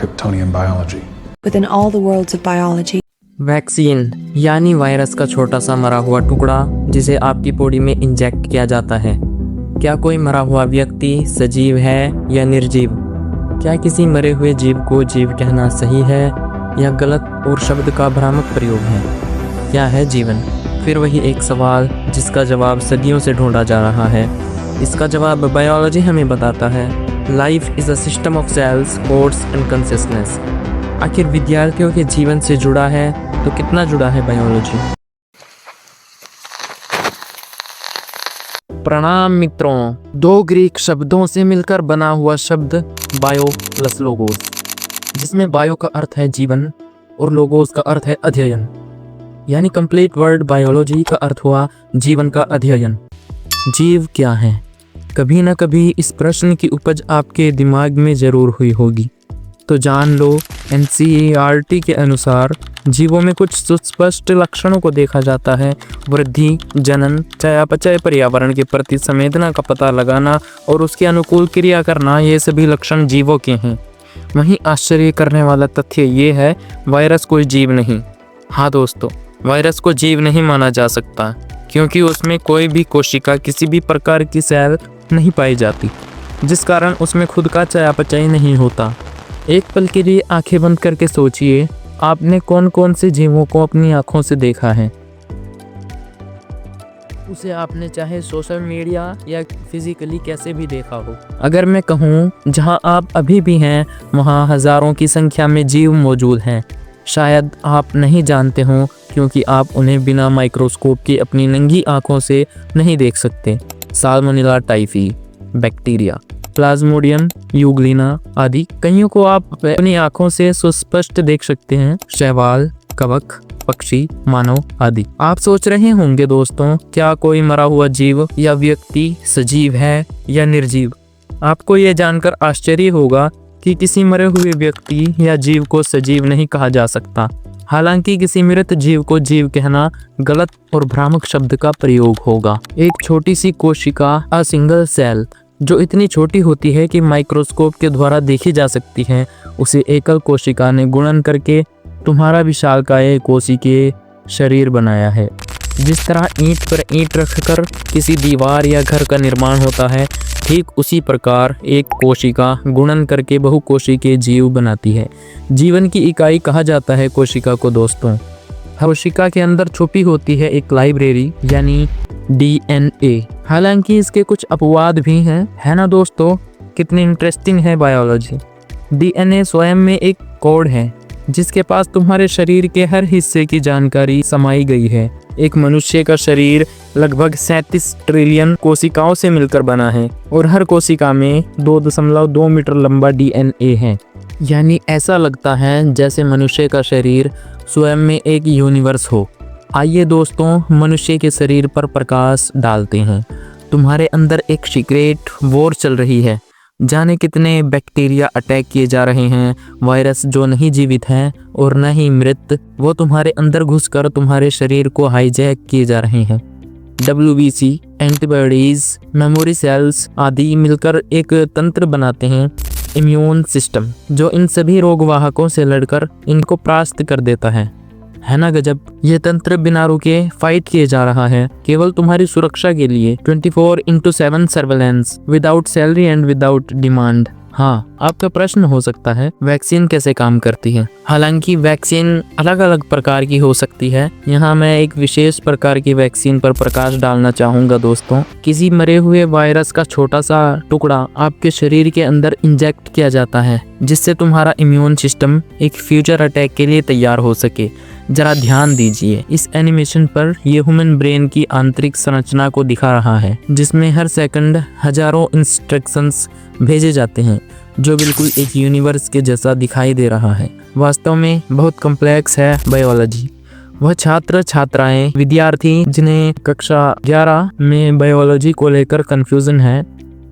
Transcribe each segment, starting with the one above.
Kryptonian biology. within all the worlds of biology. Vaccine यानी virus का छोटा सा मरा हुआ टुकड़ा जिसे आपकी बॉडी में इंजेक्ट किया जाता है। क्या कोई मरा हुआ व्यक्ति सजीव है या निर्जीव? क्या किसी मरे हुए जीव को जीव कहना सही है या गलत और शब्द का भ्रामक प्रयोग है? क्या है जीवन? फिर वही एक सवाल जिसका जवाब सदियों से ढूंढा जा रहा है। इसका जवाब बायोलॉजी हमें बताता है। Life is a system of cells, codes and consistence. आखिर विद्यार्थियों के जीवन से जुड़ा है तो कितना जुड़ा है बायोलॉजी? प्रणाम मित्रों। दो ग्रीक शब्दों से मिलकर बना हुआ शब्द बायो प्लस लोगोस, जिसमें बायो का अर्थ है जीवन और लोगोस का अर्थ है अध्ययन, यानी कंप्लीट वर्ड बायोलॉजी का अर्थ हुआ जीवन का अध्ययन। जीव क्या है? कभी ना कभी इस प्रश्न की उपज आपके दिमाग में जरूर हुई होगी, तो जान लो। NCERT के अनुसार जीवों में कुछ सुस्पष्ट लक्षणों को देखा जाता है। वृद्धि, जनन, चयापचय, पर्यावरण के प्रति संवेदना का पता लगाना और उसके अनुकूल क्रिया करना, ये सभी लक्षण जीवों के हैं। वहीं आश्चर्य करने वाला तथ्य ये है, वायरस कोई जीव नहीं। हाँ दोस्तों, वायरस को जीव नहीं माना जा सकता क्योंकि उसमें कोई भी कोशिका, किसी भी प्रकार की सेल नहीं पाई जाती, जिस कारण उसमें खुद का चयापचय नहीं होता। एक पल के लिए आंखें बंद करके सोचिए, आपने कौन कौन से जीवों को अपनी आंखों से देखा है? उसे आपने चाहे सोशल मीडिया या फिजिकली कैसे भी देखा हो। अगर मैं कहूँ जहाँ आप अभी भी हैं वहाँ हजारों की संख्या में जीव मौजूद हैं। शायद आप नहीं जानते हो क्योंकि आप उन्हें बिना माइक्रोस्कोप के अपनी नंगी आंखों से नहीं देख सकते। Salmonella typhi, bacteria, Plasmodium, Euglena आदि कईयों को आप अपनी आंखों से सुस्पष्ट देख सकते हैं। शैवाल, कवक, पक्षी, मानव आदि। आप सोच रहे होंगे दोस्तों, क्या कोई मरा हुआ जीव या व्यक्ति सजीव है या निर्जीव? आपको ये जानकर आश्चर्य होगा कि किसी मरे हुए व्यक्ति या जीव को सजीव नहीं कहा जा सकता। हालांकि किसी मृत जीव को जीव कहना गलत और भ्रामक शब्द का प्रयोग होगा। एक छोटी सी कोशिका, अ सिंगल सेल, जो इतनी छोटी होती है कि माइक्रोस्कोप के द्वारा देखी जा सकती है, उसे एकल कोशिका ने गुणन करके तुम्हारा विशालकाय कोशिकीय शरीर बनाया है। जिस तरह ईंट पर ईंट रखकर किसी दीवार या घर का निर्माण होता है, ठीक उसी प्रकार एक कोशिका गुणन करके बहुकोशिकीय जीव बनाती है। जीवन की इकाई कहा जाता है कोशिका को दोस्तों। कोशिका के अंदर छुपी होती है एक लाइब्रेरी, यानी DNA। हालांकि इसके कुछ अपवाद भी हैं, है ना दोस्तों? कितनी इंटरेस्टिंग है बायोलॉजी। DNA स्वयं में एक कोड है जिसके पास तुम्हारे शरीर के हर हिस्से की जानकारी समाई गई है। एक मनुष्य का शरीर लगभग 37 ट्रिलियन कोशिकाओं से मिलकर बना है और हर कोशिका में 2.2 मीटर लंबा DNA है। यानी ऐसा लगता है जैसे मनुष्य का शरीर स्वयं में एक यूनिवर्स हो। आइए दोस्तों, मनुष्य के शरीर पर प्रकाश डालते हैं। तुम्हारे अंदर एक सीक्रेट वॉर चल रही है। जाने कितने बैक्टीरिया अटैक किए जा रहे हैं। वायरस जो नहीं जीवित हैं और न ही मृत, वो तुम्हारे अंदर घुसकर तुम्हारे शरीर को हाईजैक किए जा रहे हैं। WBC, एंटीबॉडीज, मेमोरी सेल्स आदि मिलकर एक तंत्र बनाते हैं, इम्यून सिस्टम, जो इन सभी रोगवाहकों से लड़कर इनको परास्त कर देता है ना गजब। ये तंत्र बिना रुके फाइट किए जा रहा है केवल तुम्हारी सुरक्षा के लिए। 24/7 surveillance, without salary and without demand. हाँ, आपका प्रश्न हो सकता है वैक्सीन कैसे काम करती है। हालांकि वैक्सीन अलग अलग प्रकार की हो सकती है। यहाँ मैं एक विशेष प्रकार की वैक्सीन पर प्रकाश डालना चाहूँगा दोस्तों। किसी मरे हुए वायरस का छोटा सा टुकड़ा आपके शरीर के अंदर इंजेक्ट किया जाता है, जिससे तुम्हारा इम्यून सिस्टम एक फ्यूचर अटैक के लिए तैयार हो सके। जरा ध्यान दीजिए इस एनिमेशन पर। यह ह्यूमन ब्रेन की आंतरिक संरचना को दिखा रहा है, जिसमें हर सेकंड हजारों इंस्ट्रक्शंस भेजे जाते हैं, जो बिल्कुल एक यूनिवर्स के जैसा दिखाई दे रहा है। वास्तव में बहुत कॉम्प्लेक्स है बायोलॉजी। वह छात्र छात्राएं, विद्यार्थी जिन्हें कक्षा 11 में बायोलॉजी को लेकर कंफ्यूजन है,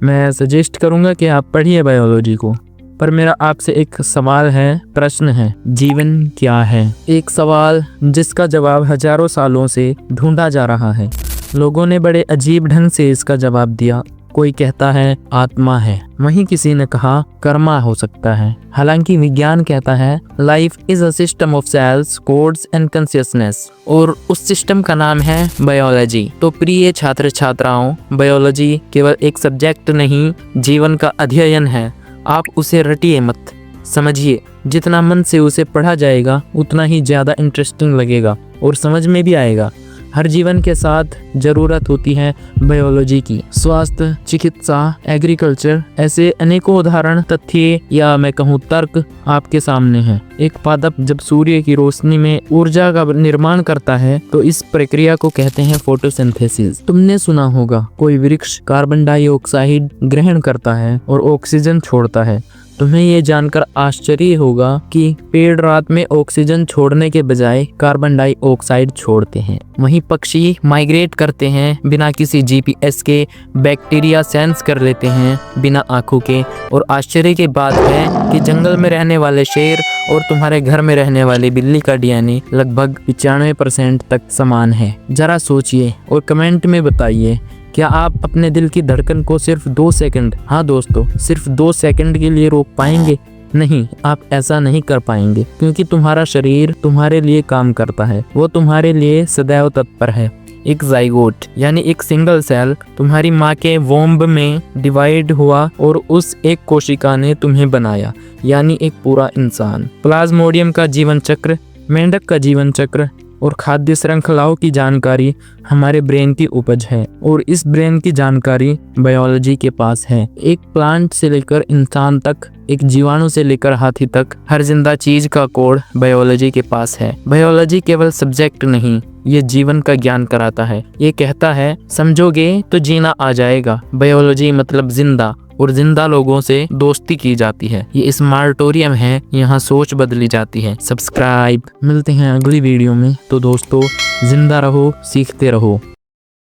मैं सजेस्ट करूंगा कि आप पढ़िए बायोलॉजी को। पर मेरा आपसे एक सवाल है, प्रश्न है, जीवन क्या है? एक सवाल जिसका जवाब हजारों सालों से ढूंढा जा रहा है। लोगों ने बड़े अजीब ढंग से इसका जवाब दिया। कोई कहता है आत्मा है, वहीं किसी ने कहा कर्मा हो सकता है। हालांकि विज्ञान कहता है life is a system of cells, codes and consciousness, और उस सिस्टम का नाम है बायोलॉजी। तो प्रिय छात्र छात्राओं, बायोलॉजी केवल एक सब्जेक्ट नहीं, जीवन का अध्ययन है। आप उसे रटिए मत, समझिए। जितना मन से उसे पढ़ा जाएगा उतना ही ज़्यादा इंटरेस्टिंग लगेगा और समझ में भी आएगा। हर जीवन के साथ ज़रूरत होती है बायोलॉजी की। स्वास्थ्य, चिकित्सा, एग्रीकल्चर, ऐसे अनेकों उदाहरण, तथ्य या मैं कहूँ तर्क आपके सामने हैं। एक पादप जब सूर्य की रोशनी में ऊर्जा का निर्माण करता है तो इस प्रक्रिया को कहते हैं फोटोसिंथेसिस। तुमने सुना होगा कोई वृक्ष कार्बन डाइऑक्साइड ग्रहण करता है और ऑक्सीजन छोड़ता है। तुम्हें ये जानकर आश्चर्य होगा कि पेड़ रात में ऑक्सीजन छोड़ने के बजाय कार्बन डाइऑक्साइड छोड़ते हैं। वहीं पक्षी माइग्रेट करते हैं बिना किसी जीपीएस के, बैक्टीरिया सेंस कर लेते हैं बिना आंखों के। और आश्चर्य की बात है कि जंगल में रहने वाले शेर और तुम्हारे घर में रहने वाली बिल्ली का डीएनए लगभग 95% तक समान है। जरा सोचिए और कमेंट में बताइए, क्या आप अपने दिल की धड़कन को सिर्फ 2 सेकंड, हाँ दोस्तों, सिर्फ 2 सेकंड के लिए रोक पाएंगे? नहीं, आप ऐसा नहीं कर पाएंगे, क्योंकि तुम्हारा शरीर तुम्हारे लिए काम करता है। वो तुम्हारे लिए सदैव तत्पर है। एक जाइगोट यानी एक सिंगल सेल तुम्हारी माँ के वोम्ब में डिवाइड हुआ और उस एक कोशिका ने तुम्हें बनाया, यानी एक पूरा इंसान। प्लाज्मोडियम का जीवन चक्र, मेंढक का जीवन चक्र और खाद्य श्रृंखलाओं की जानकारी हमारे ब्रेन की उपज है, और इस ब्रेन की जानकारी बायोलॉजी के पास है। एक प्लांट से लेकर इंसान तक, एक जीवाणु से लेकर हाथी तक, हर जिंदा चीज का कोड बायोलॉजी के पास है। बायोलॉजी केवल सब्जेक्ट नहीं, ये जीवन का ज्ञान कराता है। ये कहता है समझोगे तो जीना आ जाएगा। बायोलॉजी मतलब जिंदा, और जिंदा लोगों से दोस्ती की जाती है। ये स्मार्टोरियम है, यहाँ सोच बदली जाती है। सब्सक्राइब। मिलते हैं अगली वीडियो में। तो दोस्तों, जिंदा रहो, सीखते रहो।